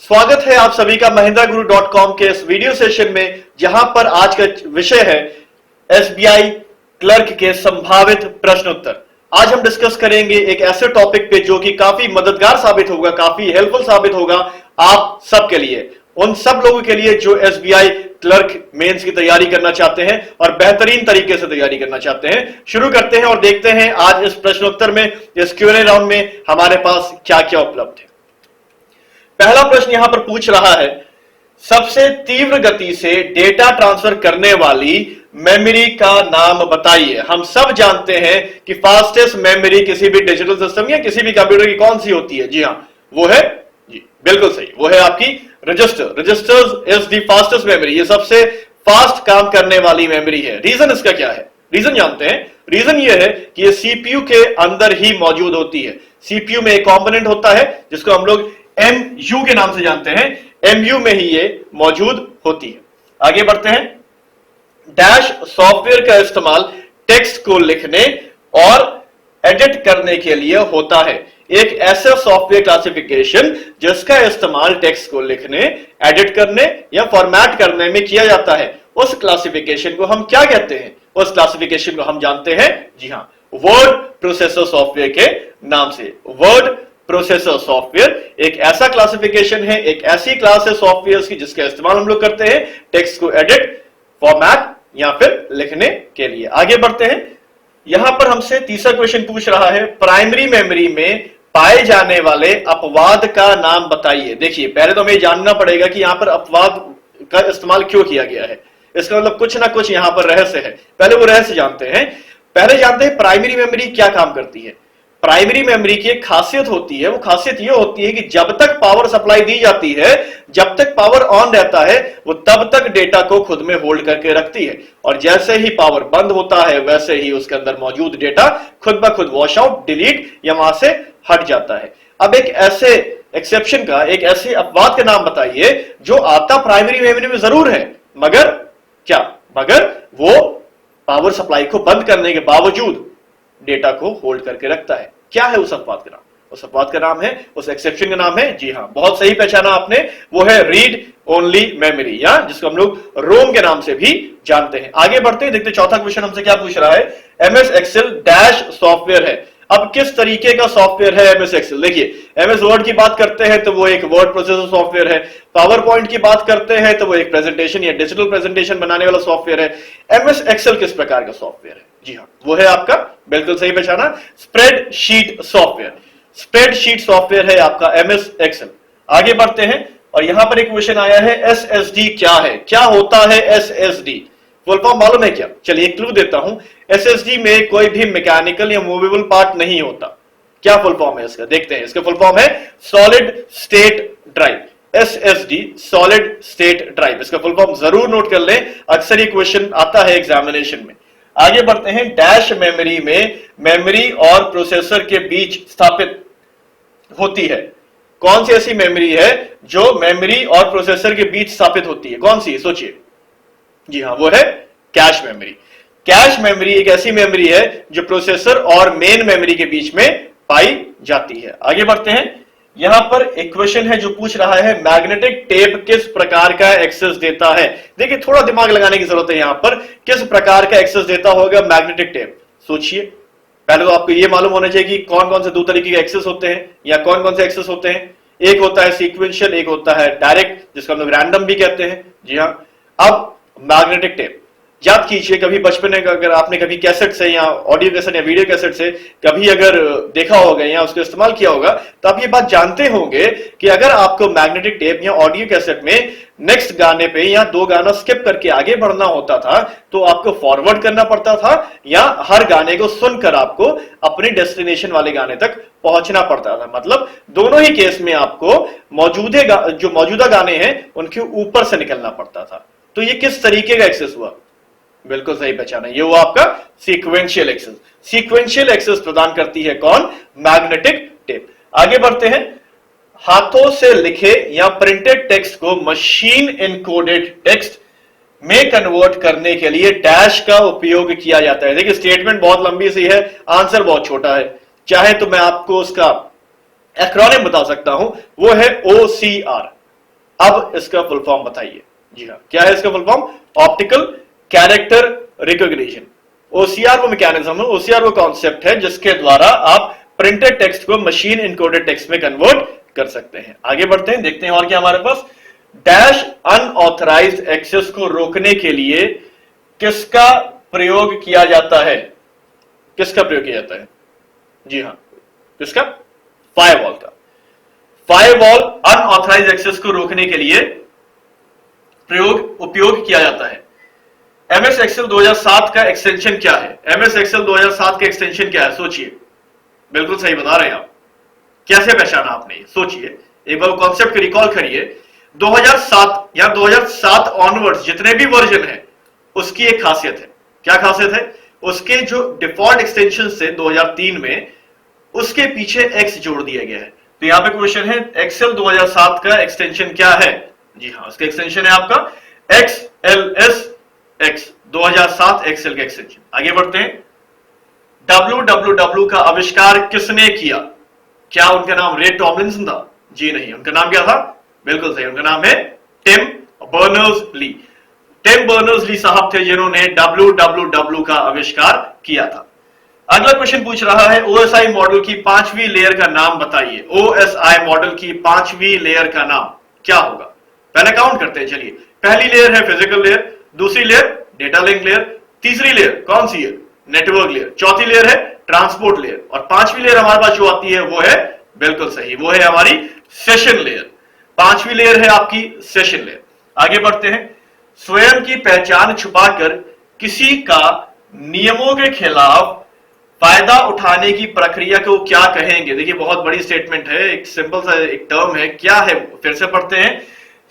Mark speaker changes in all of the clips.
Speaker 1: स्वागत है आप सभी का mahindraguru.com के इस वीडियो सेशन में, जहां पर आज का विषय है एसबीआई क्लर्क के संभावित प्रश्न उत्तर। आज हम डिस्कस करेंगे एक ऐसे टॉपिक पे जो कि काफी मददगार साबित होगा, काफी हेल्पफुल साबित होगा आप सबके लिए, उन सब लोगों के लिए जो एसबीआई क्लर्क मेंस की तैयारी करना चाहते हैं और बेहतरीन तरीके से तैयारी करना चाहते हैं। शुरू करते हैं और देखते हैं आज इस प्रश्नोत्तर में, इस Q&A राउंड में हमारे पास क्या क्या उपलब्ध है। पहला प्रश्न यहां पर पूछ रहा है, सबसे तीव्र गति से डेटा ट्रांसफर करने वाली मेमोरी का नाम बताइए। हम सब जानते हैं कि फास्टेस्ट मेमोरी किसी भी डिजिटल सिस्टम या किसी भी कंप्यूटर की कौन सी होती है? जी हां, वो है, जी बिल्कुल सही, वो है आपकी register. Registers is the fastest memory, ये सबसे फास्ट काम करने वाली मेमोरी है। रीजन इसका क्या है? रीजन जानते हैं। रीजन ये है कि ये सीपीयू के अंदर ही मौजूद होती है। सीपीयू में एक कंपोनेंट होता है जिसको हम लोग एमयू के नाम से जानते हैं, एमयू में ही ये मौजूद होती है। आगे बढ़ते हैं। डैश सॉफ्टवेयर का इस्तेमाल टेक्स्ट को लिखने और एडिट करने के लिए होता है। एक ऐसा सॉफ्टवेयर क्लासिफिकेशन जिसका इस्तेमाल टेक्स्ट को लिखने, एडिट करने या फॉर्मेट करने में किया जाता है, उस क्लासिफिकेशन को हम क्या कहते हैं? उस क्लासिफिकेशन को हम जानते हैं, जी हां, वर्ड प्रोसेसर सॉफ्टवेयर के नाम से। वर्ड प्रोसेसर सॉफ्टवेयर एक ऐसा क्लासिफिकेशन है, एक ऐसी क्लास है सॉफ्टवेयर की जिसका इस्तेमाल हम लोग करते हैं टेक्स्ट को एडिट, फॉर्मेट या फिर लिखने के लिए। आगे बढ़ते हैं। यहां पर हमसे तीसरा क्वेश्चन पूछ रहा है, प्राइमरी मेमोरी में पाए जाने वाले अपवाद का नाम बताइए। देखिए, पहले तो हमें जानना पड़ेगा कि यहां पर अपवाद का इस्तेमाल क्यों किया गया है। इसका मतलब कुछ ना कुछ यहां पर रहस्य है। पहले वो रहस्य जानते हैं। पहले जानते हैं प्राइमरी मेमोरी क्या काम करती है। प्राइमरी मेमोरी की एक खासियत होती है, वो खासियत ये होती है कि जब तक पावर सप्लाई दी जाती है, जब तक पावर ऑन रहता है, वो तब तक डेटा को खुद में होल्ड करके रखती है, और जैसे ही पावर बंद होता है वैसे ही उसके अंदर मौजूद डेटा खुद ब खुद वॉश आउट, डिलीट या वहां से हट जाता है। अब एक ऐसे एक्सेप्शन का, एक ऐसे अपवाद का नाम बताइए जो आता प्राइमरी मेमोरी में जरूर है, मगर क्या, मगर वो पावर सप्लाई को बंद करने के बावजूद डेटा को होल्ड करके रखता है। क्या है उस अपवाद का नाम? उस अपवाद का नाम है, उस एक्सेप्शन का नाम है, जी हां, बहुत सही पहचाना आपने, वो है रीड ओनली मेमोरी, या जिसको हम लोग रोम के नाम से भी जानते हैं। आगे बढ़ते हैं, देखते हैं चौथा क्वेश्चन हमसे क्या पूछ रहा है। एमएस एक्सेल डैश सॉफ्टवेयर है। अब किस तरीके का सॉफ्टवेयर है एमएस एक्सेल? देखिए, एमएस वर्ड की बात करते हैं तो वो एक वर्ड प्रोसेसर सॉफ्टवेयर है। पावर पॉइंट की बात करते हैं तो वो एक प्रेजेंटेशन या डिजिटल प्रेजेंटेशन बनाने वाला सॉफ्टवेयर है। एमएस एक्सेल किस प्रकार का सॉफ्टवेयर है? जी हाँ, वो है आपका, बिल्कुल सही पहचाना, स्प्रेडशीट सॉफ्टवेयर। स्प्रेडशीट सॉफ्टवेयर है आपका एमएस एक्सेल। आगे बढ़ते हैं, और यहां पर एक क्वेश्चन आया है, एसएसडी क्या है? क्या होता है एसएसडी? फुल फॉर्म मालूम है क्या? चलिए एक क्लू देता हूं। एसएसडी में कोई भी मैकेनिकल या मूवेबल पार्ट नहीं होता। क्या फुल फॉर्म है इसका? देखते हैं। इसका फुल फॉर्म है solid state drive. SSD, solid state drive. इसका फुल फॉर्म जरूर नोट कर लें, अक्सर ये क्वेश्चन आता है एग्जामिनेशन में। आगे बढ़ते हैं। डैश मेमोरी में मेमोरी और प्रोसेसर के बीच स्थापित होती है। कौन सी ऐसी मेमोरी है जो मेमोरी और प्रोसेसर के बीच स्थापित होती है? कौन सी? सोचिए। जी हां, वो है कैश मेमोरी। कैश मेमोरी एक ऐसी मेमोरी है जो प्रोसेसर और मेन मेमोरी के बीच में पाई जाती है। आगे बढ़ते हैं। यहां पर एक क्वेश्चन है जो पूछ रहा है, मैग्नेटिक टेप किस प्रकार का एक्सेस देता है? देखिए, थोड़ा दिमाग लगाने की जरूरत है यहां पर। किस प्रकार का एक्सेस देता होगा मैग्नेटिक टेप? सोचिए। पहले तो आपको यह मालूम होना चाहिए कि कौन कौन से दो तरीके के एक्सेस होते हैं, या कौन कौन से एक्सेस होते हैं। एक होता है सीक्वेंशियल, एक होता है डायरेक्ट, जिसको हम लोग रैंडम भी कहते हैं। जी हां। अब मैग्नेटिक टेप याद कीजिए, कभी बचपन में अगर आपने कभी कैसेट से या ऑडियो कैसेट या वीडियो कैसेट से कभी अगर देखा होगा या उसको इस्तेमाल किया होगा, तो आप ये बात जानते होंगे कि अगर आपको मैग्नेटिक टेप या ऑडियो कैसेट में नेक्स्ट गाने पे या दो गाना स्किप करके आगे बढ़ना होता था, तो आपको फॉरवर्ड करना पड़ता था, या हर गाने को सुनकर आपको अपने डेस्टिनेशन वाले गाने तक पहुंचना पड़ता था। मतलब दोनों ही केस में आपको जो मौजूदा गाने हैं उनके ऊपर से निकलना पड़ता था। तो ये किस तरीके का एक्सेस हुआ? बिल्कुल सही पहचाना, ये हुआ आपका सीक्वेंशियल एक्सेस। सीक्वेंशियल एक्सेस प्रदान करती है कौन? Magnetic tape. आगे बढ़ते हैं। हाथों से लिखे या प्रिंटेड टेक्स्ट को मशीन इनकोडेड टेक्स्ट में कन्वर्ट करने के लिए डैश का उपयोग किया जाता है। देखिए, स्टेटमेंट बहुत लंबी सी है, आंसर बहुत छोटा है। चाहे तो मैं आपको उसका एक्रोनिम बता सकता हूं, वो है OCR। अब इसका फुल फॉर्म बताइए। जी हाँ, क्या है इसका full form? Optical character recognition. OCR वो मैकेनिज्म है, ओसीआर वो कॉन्सेप्ट है जिसके द्वारा आप प्रिंटेड टेक्स्ट को मशीन इनकोडेड टेक्स्ट में कन्वर्ट कर सकते हैं। आगे बढ़ते हैं, देखते हैं और क्या हमारे पास। डैश अनऑथराइज्ड एक्सेस को रोकने के लिए किसका प्रयोग किया जाता है? किसका प्रयोग किया जाता है? जी हां, किसका? फायरवॉल का। फायरवॉल अनऑथराइज्ड एक्सेस को रोकने के लिए उपयोग किया जाता है। एमएस एक्सेल 2007 का एक्सटेंशन क्या है? एमएस एक्सेल 2007 का एक्सटेंशन क्या है? सोचिए, बिल्कुल सही बता रहे हैं आप। कैसे पहचाना आपने? सोचिए, एक बार कॉन्सेप्ट को रिकॉल करिए। 2007 या 2007 ऑनवर्ड्स जितने भी वर्जन है उसकी एक खासियत है। क्या खासियत है? उसके जो डिफॉल्ट एक्सटेंशन से 2003 में, उसके पीछे एक्स जोड़ दिया गया है। तो यहां पे क्वेश्चन है एक्सेल 2007 का एक्सटेंशन क्या है? जी हां, उसका एक्सटेंशन है आपका XLSX 2007 एक्सेल का एक्सटेंशन। आगे बढ़ते हैं। www का आविष्कार किसने किया? क्या उनका नाम रे टॉमलिंसन था? जी नहीं, उनका नाम क्या था? बिल्कुल सही, उनका नाम है टिम बर्नर्स-ली। टिम बर्नर्स-ली साहब थे जिन्होंने www का आविष्कार किया था। अगला क्वेश्चन पूछ रहा है OSI मॉडल की 5वीं लेयर का नाम बताइए। OSI मॉडल की 5वीं लेयर का नाम क्या होगा? पहले काउंट करते हैं, चलिए। पहली लेयर है फिजिकल लेयर, दूसरी लेयर डेटा लिंक लेयर, तीसरी लेयर कौन सी है? नेटवर्क लेयर, चौथी लेयर है ट्रांसपोर्ट लेयर, और 5वीं लेयर हमारे पास जो आती है वो है, बिल्कुल सही, वो है हमारी सेशन लेयर। 5वीं लेयर है आपकी सेशन लेयर। आगे बढ़ते हैं। स्वयं की पहचान छुपाकर किसी का नियमों के खिलाफ फायदा उठाने की प्रक्रिया को क्या कहेंगे? देखिए, बहुत बड़ी स्टेटमेंट है, एक सिंपल सा एक टर्म है। क्या है? फिर से पढ़ते हैं।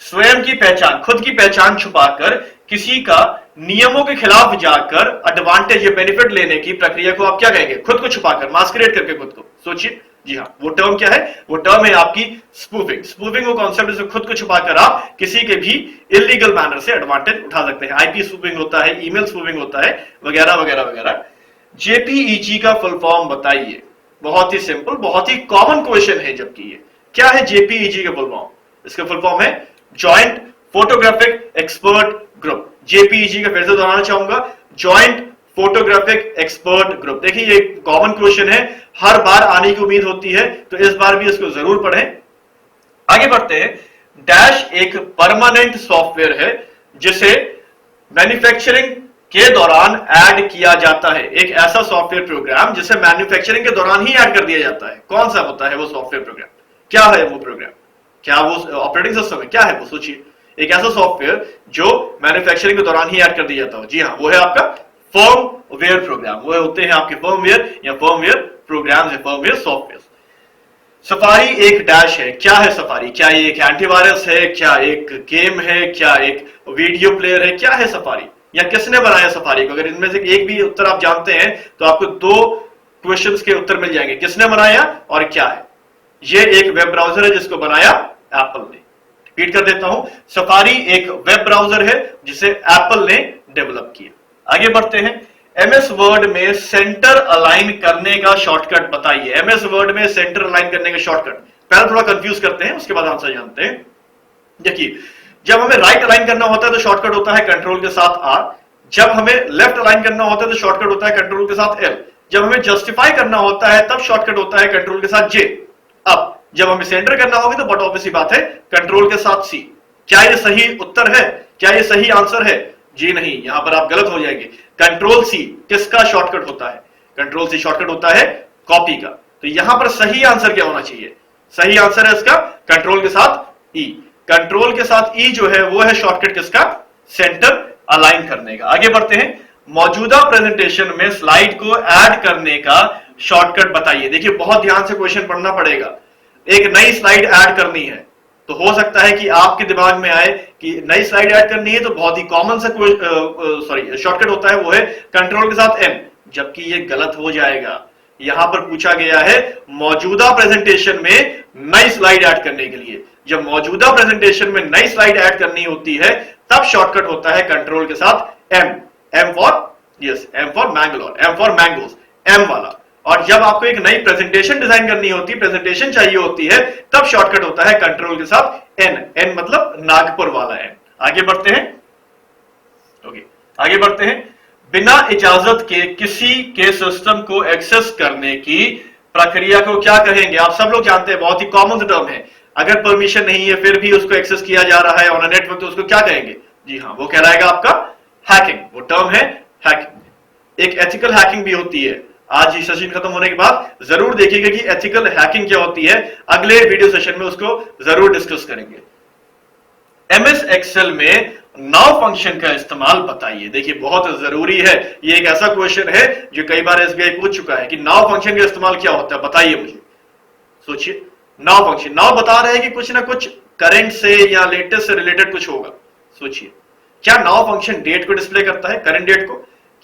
Speaker 1: स्वयं की पहचान, खुद की पहचान छुपाकर किसी का नियमों के खिलाफ जाकर एडवांटेज या बेनिफिट लेने की प्रक्रिया को आप क्या कहेंगे? खुद को छुपाकर, मास्करेट करके खुद को। सोचिए। जी हाँ, वो टर्म क्या है? वो टर्म है आपकी स्पूफिंग। स्पूफिंग वो कॉन्सेप्ट है खुद को छुपाकर आप किसी के भी इलीगल मैनर से एडवांटेज उठा सकते हैं। आईपी स्पूफिंग होता है, ईमेल स्पूफिंग होता है, वगैरह वगैरह वगैरह। जेपीईजी का फुल फॉर्म बताइए। बहुत ही सिंपल, बहुत ही कॉमन क्वेश्चन है जबकि ये। क्या है जेपीईजी का फुल फॉर्म? इसका फुल फॉर्म है joint photographic expert group. JPEG का फिर से दोहराना चाहूंगा, जॉइंट फोटोग्राफिक एक्सपर्ट ग्रुप। देखिए, ये कॉमन क्वेश्चन है, हर बार आने की उम्मीद होती है, तो इस बार भी इसको जरूर पढ़ें। आगे बढ़ते हैं। डैश एक परमानेंट सॉफ्टवेयर है जिसे मैन्युफैक्चरिंग के दौरान ऐड किया जाता है। एक ऐसा सॉफ्टवेयर प्रोग्राम जिसे मैन्युफैक्चरिंग के दौरान ही ऐड कर दिया जाता है। कौन सा होता है वो सॉफ्टवेयर प्रोग्राम? क्या है वो प्रोग्राम? क्या वो ऑपरेटिंग सिस्टम है? क्या है वो? सोचिए। एक ऐसा सॉफ्टवेयर जो मैन्युफैक्चरिंग के दौरान ही ऐड कर दिया जाता हो। जी हाँ, वो है आपका फर्मवेयर प्रोग्राम। वो होते हैं आपके फर्मवेयर या फर्मवेयर प्रोग्राम है, फर्मवेयर सॉफ्टवेयर। सफारी एक डैश है। क्या है सफारी? क्या ये एक एंटीवायरस है? क्या एक गेम है? क्या एक वीडियो प्लेयर है? क्या है सफारी? या किसने बनाया सफारी को? अगर इनमें से एक भी उत्तर आप जानते हैं तो आपको 2 क्वेश्चंस के उत्तर मिल जाएंगे। किसने बनाया और क्या है? ये एक वेब ब्राउजर है जिसको बनाया एप्पल ने। रिपीट कर देता हूं, सफारी एक वेब ब्राउजर है जिसे एप्पल ने डेवलप किया। आगे बढ़ते हैं। एमएस वर्ड में सेंटर अलाइन करने का शॉर्टकट बताइए। एमएस वर्ड में सेंटर अलाइन करने का शॉर्टकट। पहले थोड़ा कंफ्यूज करते हैं, उसके बाद आंसर जानते हैं। देखिए, जब हमें राइट अलाइन करना होता है तो शॉर्टकट होता है कंट्रोल के साथ R। जब हमें लेफ्ट अलाइन करना होता है तो शॉर्टकट होता है कंट्रोल के साथ L। जब हमें जस्टिफाई करना होता है तब शॉर्टकट होता है कंट्रोल के साथ J। अब जब हमें सेंटर करना होगा तो बट ऑब्वियस बात है कंट्रोल के साथ C। क्या ये सही उत्तर है? क्या ये सही आंसर है? जी नहीं, यहां पर आप गलत हो जाएंगे। कंट्रोल C किसका शॉर्टकट होता है? कंट्रोल C शॉर्टकट होता है कॉपी का। तो यहां पर सही आंसर क्या होना चाहिए? सही आंसर है इसका कंट्रोल के साथ E। कंट्रोल के साथ E जो है वो है शॉर्टकट किसका? सेंटर अलाइन करने का। आगे बढ़ते हैं। मौजूदा प्रेजेंटेशन में स्लाइड को ऐड करने का शॉर्टकट बताइए। देखिए, बहुत ध्यान से क्वेश्चन पढ़ना पड़ेगा। एक नई स्लाइड ऐड करनी है तो हो सकता है कि आपके दिमाग में आए कि नई स्लाइड ऐड करनी है तो बहुत ही कॉमन सा शॉर्टकट होता है, वो है कंट्रोल के साथ M। जबकि ये गलत हो जाएगा। यहां पर पूछा गया है मौजूदा प्रेजेंटेशन में नई स्लाइड ऐड करने के लिए। जब मौजूदा प्रेजेंटेशन में नई स्लाइड ऐड करनी होती है तब शॉर्टकट होता है कंट्रोल के साथ M। M for Mangalore, M for mangoes, M वाला। और जब आपको एक नई प्रेजेंटेशन डिजाइन करनी होती है, प्रेजेंटेशन चाहिए होती है, तब शॉर्टकट होता है कंट्रोल के साथ एन। एन मतलब नागपुर वाला एन। आगे बढ़ते हैं। ओके, आगे बढ़ते हैं। बिना इजाजत के किसी के सिस्टम को एक्सेस करने की प्रक्रिया को क्या कहेंगे? आप सब लोग जानते हैं, बहुत ही कॉमन टर्म है। अगर परमिशन नहीं है फिर भी उसको एक्सेस किया जा रहा है ऑन नेटवर्क, तो उसको क्या कहेंगे? जी हाँ, वो कहलाएगा आपका हैकिंग। वो टर्म है हैकिंग। एक एथिकल हैकिंग भी होती है। आज ही सेशन खत्म होने के बाद जरूर देखिएगा कि एथिकल हैकिंग क्या होती है। अगले वीडियो सेशन में उसको जरूर डिस्कस करेंगे। एमएस एक्सेल में नाउ फंक्शन का इस्तेमाल बताइए। देखिए बहुत जरूरी है, ये एक ऐसा क्वेश्चन है जो कई बार एसबीआई पूछ चुका है कि नाउ फंक्शन का इस्तेमाल क्या होता है, बताइए मुझे। सोचिए, नाउ फंक्शन, नाउ बता रहे हैं कि कुछ ना कुछ करंट से या लेटेस्ट से रिलेटेड कुछ होगा। सोचिए, क्या नाउ फंक्शन डेट को डिस्प्ले करता है, करंट डेट को?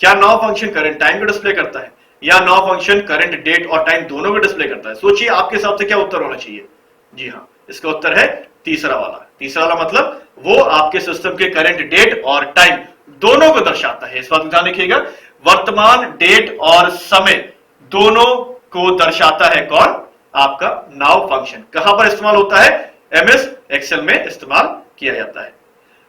Speaker 1: क्या नाउ फंक्शन करंट टाइम को डिस्प्ले करता है, या नाउ फंक्शन करंट डेट और टाइम दोनों को डिस्प्ले करता है? सोचिए आपके हिसाब से क्या उत्तर होना चाहिए? जी हाँ, इसका उत्तर है तीसरा वाला। तीसरा वाला मतलब वो आपके सिस्टम के करंट डेट और टाइम दोनों को दर्शाता है। इस बात को ध्यान रखिएगा, वर्तमान डेट और समय दोनों को दर्शाता है कौन? आपका नाउ फंक्शन। कहां पर इस्तेमाल होता है? एमएस एक्सेल में इस्तेमाल किया जाता है।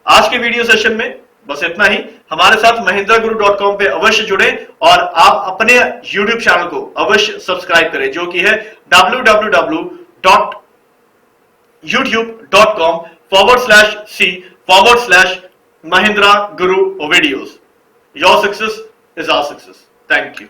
Speaker 1: आज के वीडियो सेशन में बस इतना ही। हमारे साथ mahindraguru.com पे अवश्य जुड़े और आप अपने YouTube चैनल को अवश्य सब्सक्राइब करें, जो कि है www.youtube.com/c/Mahindra Guru videos. Your success is our success. Thank you.